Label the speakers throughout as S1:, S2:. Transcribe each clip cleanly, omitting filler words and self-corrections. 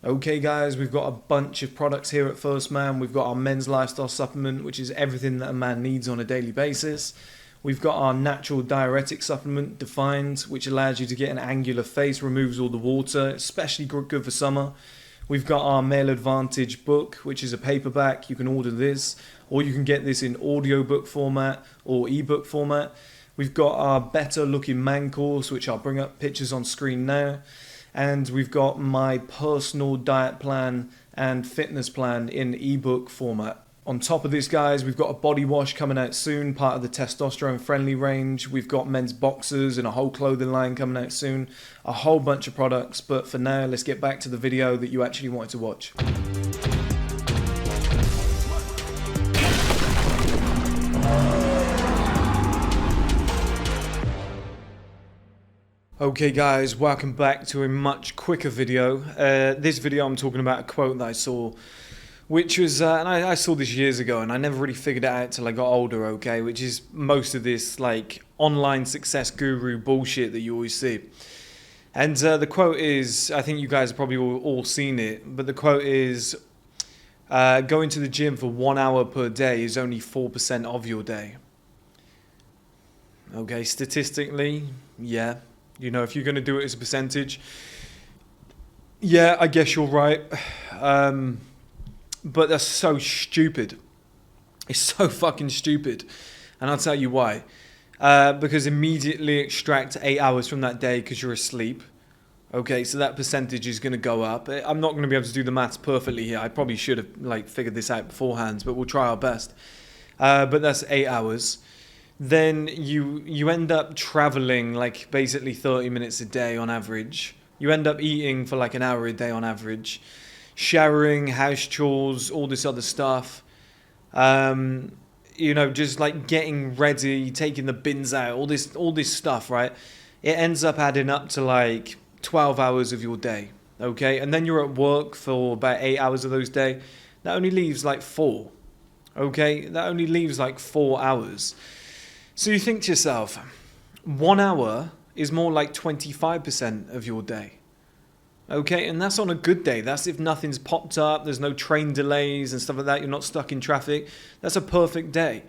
S1: Okay guys, we've got a bunch of products here at First Man. We've got our men's lifestyle supplement, which is everything that a man needs on a daily basis. We've got our natural diuretic supplement, Defined, which allows you to get an angular face, removes all the water, especially good for summer. We've got our Male Advantage book, which is a paperback. You can order this, or you can get this in audiobook format or ebook format. We've got our Better Looking Man course, which I'll bring up pictures on screen now. And we've got my personal diet plan and fitness plan in ebook format. On top of this, guys, we've got a body wash coming out soon, part of the testosterone friendly range. We've got men's boxers and a whole clothing line coming out soon. A whole bunch of products, but for now, let's get back to the video that you actually wanted to watch. Okay guys, welcome back to a much quicker video. This video I'm talking about a quote that I saw, which was, and I saw this years ago and I never really figured it out till I got older, okay, which is most of this like online success guru bullshit that you always see. And the quote is, I think you guys have probably all seen it, but the quote is, going to the gym for 1 hour per day is only 4% of your day. Okay, statistically, yeah. You know, if you're going to do it as a percentage, yeah, I guess you're right. But that's so stupid. It's so fucking stupid. And I'll tell you why. Because immediately extract 8 hours from that day because you're asleep. Okay, so that percentage is going to go up. I'm not going to be able to do the maths perfectly here. I probably should have figured this out beforehand, but we'll try our best. But that's 8 hours. Then you end up traveling like basically 30 minutes a day on average. You end up eating for like an hour a day on average. Showering, house chores, all this other stuff. You know, just like getting ready, taking the bins out, all this stuff, right? It ends up adding up to like 12 hours of your day, okay? And then you're at work for about 8 hours of those days. That only leaves like 4, okay? That only leaves like 4 hours. So you think to yourself, 1 hour is more like 25% of your day. Okay, and that's on a good day. That's if nothing's popped up, there's no train delays and stuff like that, you're not stuck in traffic. That's a perfect day.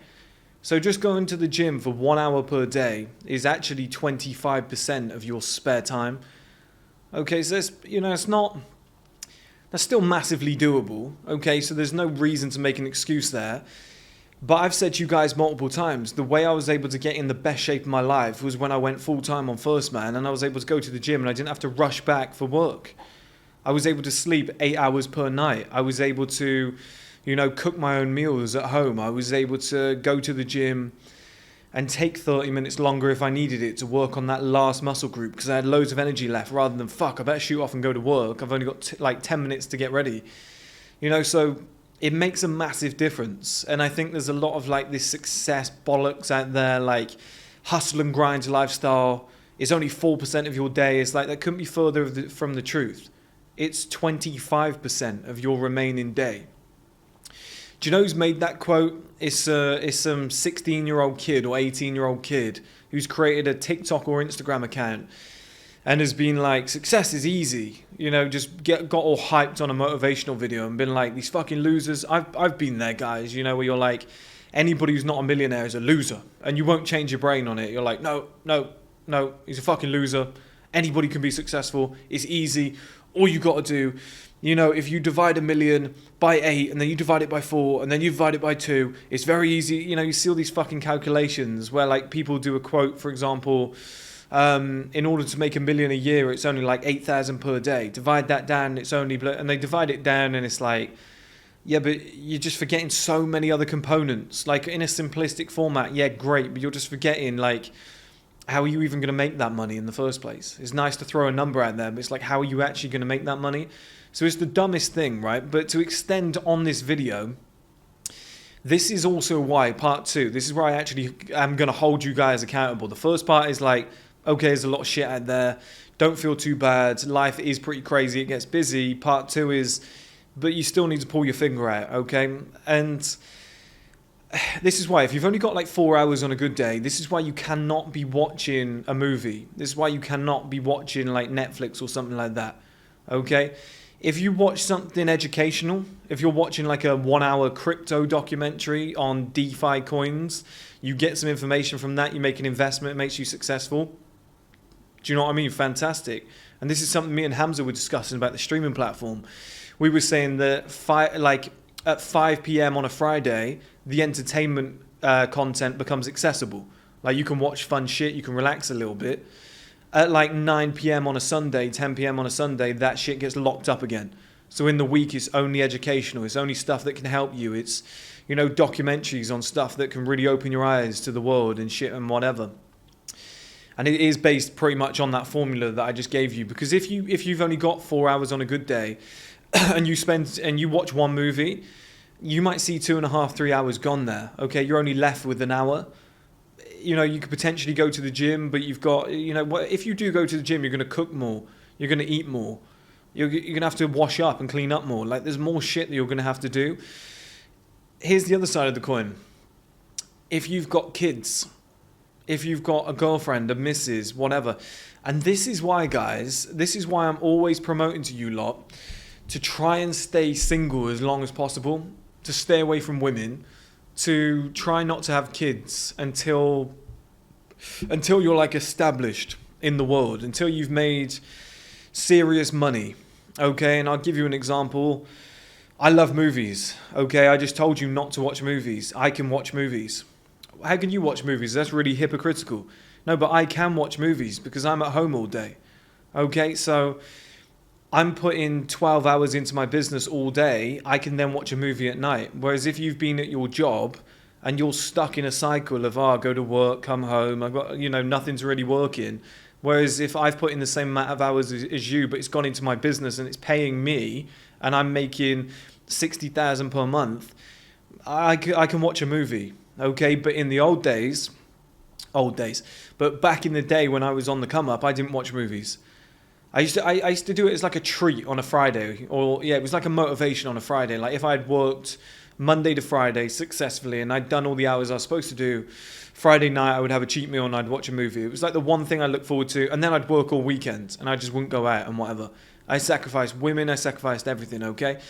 S1: So just going to the gym for 1 hour per day is actually 25% of your spare time. Okay, so that's, you know, that's still massively doable. Okay, so there's no reason to make an excuse there. But I've said to you guys multiple times, the way I was able to get in the best shape of my life was when I went full-time on First Man and I was able to go to the gym and I didn't have to rush back for work. I was able to sleep 8 hours per night. I was able to, you know, cook my own meals at home. I was able to go to the gym and take 30 minutes longer if I needed it to work on that last muscle group because I had loads of energy left rather than, fuck, I better shoot off and go to work. I've only got like 10 minutes to get ready. You know, so it makes a massive difference. And I think there's a lot of like this success bollocks out there, like hustle and grind lifestyle is only 4% of your day. It's like that couldn't be further from the truth. It's 25% of your remaining day. Do you know who's made that quote? It's some 16-year-old kid or 18-year-old kid who's created a TikTok or Instagram account and has been like, success is easy, you know, just got all hyped on a motivational video and been like, these fucking losers. I've been there, guys, you know, where you're like, anybody who's not a millionaire is a loser and you won't change your brain on it. You're like, no, he's a fucking loser. Anybody can be successful. It's easy. All you got to do, you know, if you divide 1 million by 8 and then you divide it by 4 and then you divide it by 2, it's very easy. You know, you see all these fucking calculations where like people do a quote, for example, in order to make $1 million a year, it's only like 8,000 per day. Divide that down, it's only, and they divide it down and it's like, yeah, but you're just forgetting so many other components. Like in a simplistic format, yeah, great, but you're just forgetting like, how are you even going to make that money in the first place? It's nice to throw a number out there, but it's like, how are you actually going to make that money? So it's the dumbest thing, right? But to extend on this video, this is also why, part 2, this is where I actually am going to hold you guys accountable. The first part is like, okay, there's a lot of shit out there. Don't feel too bad. Life is pretty crazy. It gets busy. Part 2 is, but you still need to pull your finger out, okay? And this is why, if you've only got like 4 hours on a good day, this is why you cannot be watching a movie. This is why you cannot be watching like Netflix or something like that, okay? If you watch something educational, if you're watching like a 1 hour crypto documentary on DeFi coins, you get some information from that, you make an investment, it makes you successful. Do you know what I mean? Fantastic. And this is something me and Hamza were discussing about the streaming platform. We were saying that at 5 p.m. on a Friday, the entertainment content becomes accessible. Like you can watch fun shit, you can relax a little bit. At like 9 p.m. on a Sunday, 10 p.m. on a Sunday, that shit gets locked up again. So in the week, it's only educational. It's only stuff that can help you. It's, documentaries on stuff that can really open your eyes to the world and shit and whatever. And it is based pretty much on that formula that I just gave you. Because if you've only got 4 hours on a good day and you watch one movie, you might see 2.5, 3 hours gone there. Okay, you're only left with an hour. You could potentially go to the gym, but you've got, if you do go to the gym, you're going to cook more. You're going to eat more. You're going to have to wash up and clean up more. Like there's more shit that you're going to have to do. Here's the other side of the coin. If you've got kids, if you've got a girlfriend, a missus, whatever. And this is why, guys, this is why I'm always promoting to you lot to try and stay single as long as possible, to stay away from women, to try not to have kids until you're like established in the world, until you've made serious money. Okay, and I'll give you an example. I love movies. Okay, I just told you not to watch movies. I can watch movies. How can you watch movies? That's really hypocritical. No, but I can watch movies because I'm at home all day. Okay, so I'm putting 12 hours into my business all day. I can then watch a movie at night. Whereas if you've been at your job and you're stuck in a cycle of, go to work, come home, I've got, nothing's really working. Whereas if I've put in the same amount of hours as you, but it's gone into my business and it's paying me and I'm making 60,000 per month, I can watch a movie. Okay, but in the old days, but back in the day when I was on the come up, I didn't watch movies. I used to do it as like a treat on a Friday, it was like a motivation on a Friday. Like if I'd worked Monday to Friday successfully and I'd done all the hours I was supposed to do, Friday night I would have a cheat meal and I'd watch a movie. It was like the one thing I looked forward to, and then I'd work all weekend and I just wouldn't go out and whatever. I sacrificed women, I sacrificed everything, okay?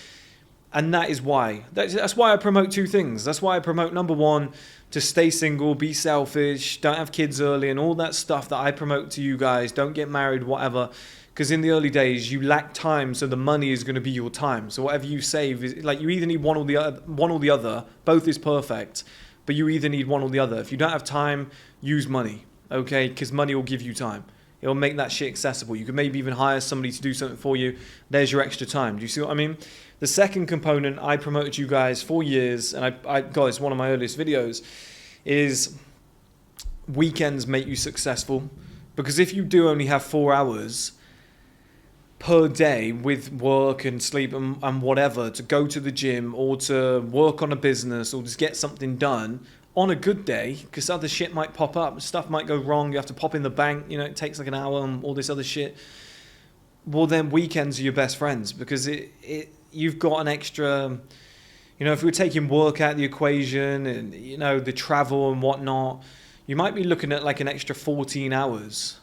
S1: And that is why. That's why I promote two things. That's why I promote, number one, to stay single, be selfish, don't have kids early, and all that stuff that I promote to you guys. Don't get married, whatever. Because in the early days, you lack time, so the money is going to be your time. So whatever you save, is like you either need one or the other. Both is perfect, but you either need one or the other. If you don't have time, use money, okay? Because money will give you time. It'll make that shit accessible. You can maybe even hire somebody to do something for you. There's your extra time. Do you see what I mean? The second component I promoted to you guys for years, and I guys, one of my earliest videos, is weekends make you successful. Because if you do only have 4 hours per day with work and sleep and whatever to go to the gym or to work on a business or just get something done on a good day, because other shit might pop up, stuff might go wrong, you have to pop in the bank, it takes like an hour and all this other shit. Well, then weekends are your best friends, because you've got an extra, if we're taking work out of the equation and, the travel and whatnot, you might be looking at like an extra 14 hours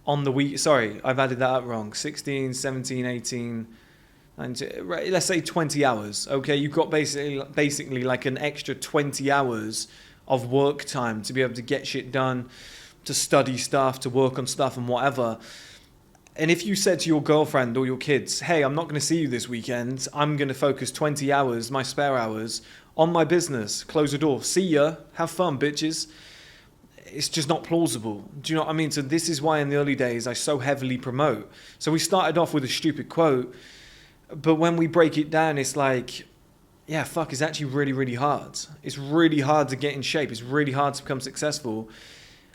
S1: on the week. Sorry, I've added that up wrong. 16, 17, 18, 19, let's say 20 hours. Okay, you've got basically like an extra 20 hours of work time to be able to get shit done, to study stuff, to work on stuff and whatever. And if you said to your girlfriend or your kids, hey, I'm not going to see you this weekend, I'm going to focus 20 hours, my spare hours, on my business, close the door, see ya, have fun, bitches. It's just not plausible. Do you know what I mean? So this is why in the early days I so heavily promote. So we started off with a stupid quote, but when we break it down, it's like, yeah, fuck, it's actually really, really hard. It's really hard to get in shape. It's really hard to become successful.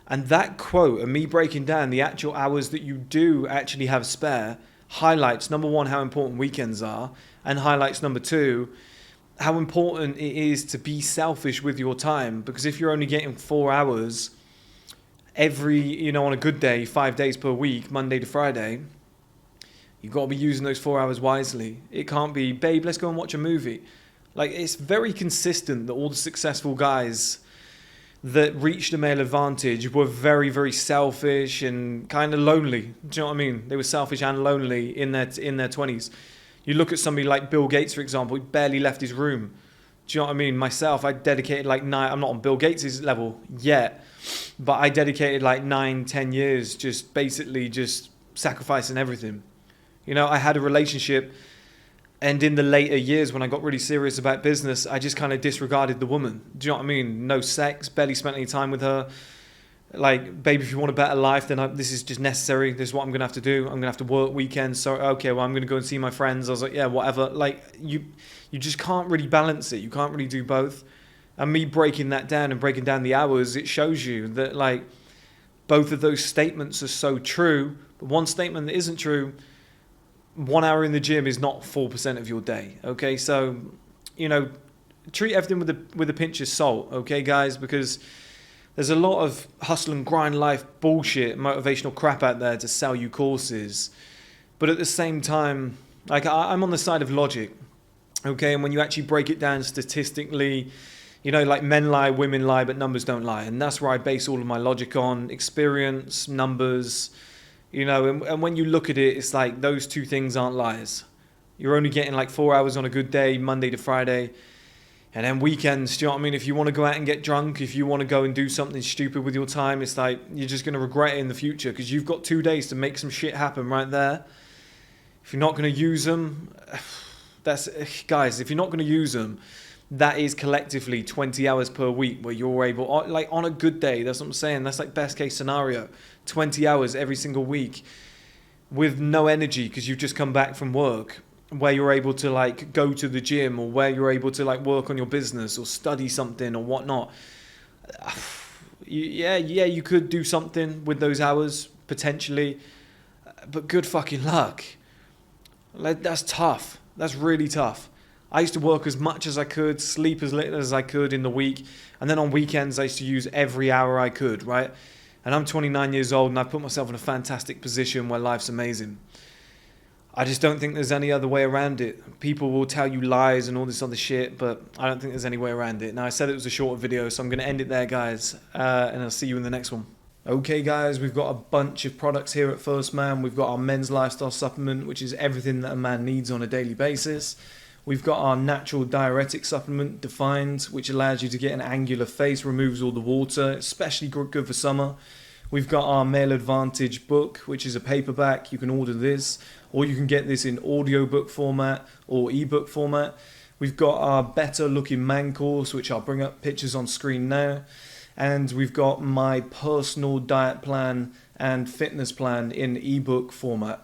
S1: And that quote and me breaking down the actual hours that you do actually have spare highlights, number one, how important weekends are, and highlights, number two, how important it is to be selfish with your time. Because if you're only getting 4 hours every, on a good day, 5 days per week, Monday to Friday, you've got to be using those 4 hours wisely. It can't be, babe, let's go and watch a movie. Like, it's very consistent that all the successful guys that reached a male advantage were very, very selfish and kind of lonely. Do you know what I mean? They were selfish and lonely in their 20s. You look at somebody like Bill Gates, for example, he barely left his room. Do you know what I mean? Myself, I dedicated like I'm not on Bill Gates' level yet, but I dedicated like 9-10 years just basically just sacrificing everything. You know, I had a relationship, and in the later years when I got really serious about business, I just kind of disregarded the woman. Do you know what I mean? No sex, barely spent any time with her. Like, baby, if you want a better life, then this is just necessary. This is what I'm going to have to do. I'm going to have to work weekends. So, okay, well, I'm going to go and see my friends. I was like, yeah, whatever. Like, you just can't really balance it. You can't really do both. And me breaking that down and breaking down the hours, it shows you that, like, both of those statements are so true. But one statement that isn't true, 1 hour in the gym is not 4% of your day. Okay, so, you know, treat everything with a pinch of salt. Okay, guys, because there's a lot of hustle and grind life bullshit, motivational crap out there to sell you courses. But at the same time, like, I'm on the side of logic. Okay, and when you actually break it down statistically, you know, like, men lie, women lie, but numbers don't lie. And that's where I base all of my logic on: experience, numbers. You know, and when you look at it, it's like those two things aren't lies. You're only getting like 4 hours on a good day, Monday to Friday. And then weekends, do you know what I mean? If you want to go out and get drunk, if you want to go and do something stupid with your time, it's like you're just going to regret it in the future, because you've got 2 days to make some shit happen right there. If you're not going to use them, guys, if you're not going to use them, that is collectively 20 hours per week where you're able, like, on a good day, that's what I'm saying. That's like best case scenario. 20 hours every single week with no energy because you've just come back from work, where you're able to, like, go to the gym, or where you're able to, like, work on your business or study something or whatnot. Yeah, you could do something with those hours potentially, but good fucking luck. Like, that's tough. That's really tough. I used to work as much as I could, sleep as little as I could in the week, and then on weekends I used to use every hour I could, right? And I'm 29 years old, and I've put myself in a fantastic position where life's amazing. I just don't think there's any other way around it. People will tell you lies and all this other shit, but I don't think there's any way around it. Now, I said it was a shorter video, so I'm going to end it there, guys, and I'll see you in the next one. Okay, guys, we've got a bunch of products here at First Man. We've got our men's lifestyle supplement, which is everything that a man needs on a daily basis. We've got our natural diuretic supplement, Defined, which allows you to get an angular face, removes all the water, especially good for summer. We've got our Male Advantage book, which is a paperback. You can order this, or you can get this in audiobook format or ebook format. We've got our Better Looking Man course, which I'll bring up pictures on screen now. And we've got my personal diet plan and fitness plan in ebook format.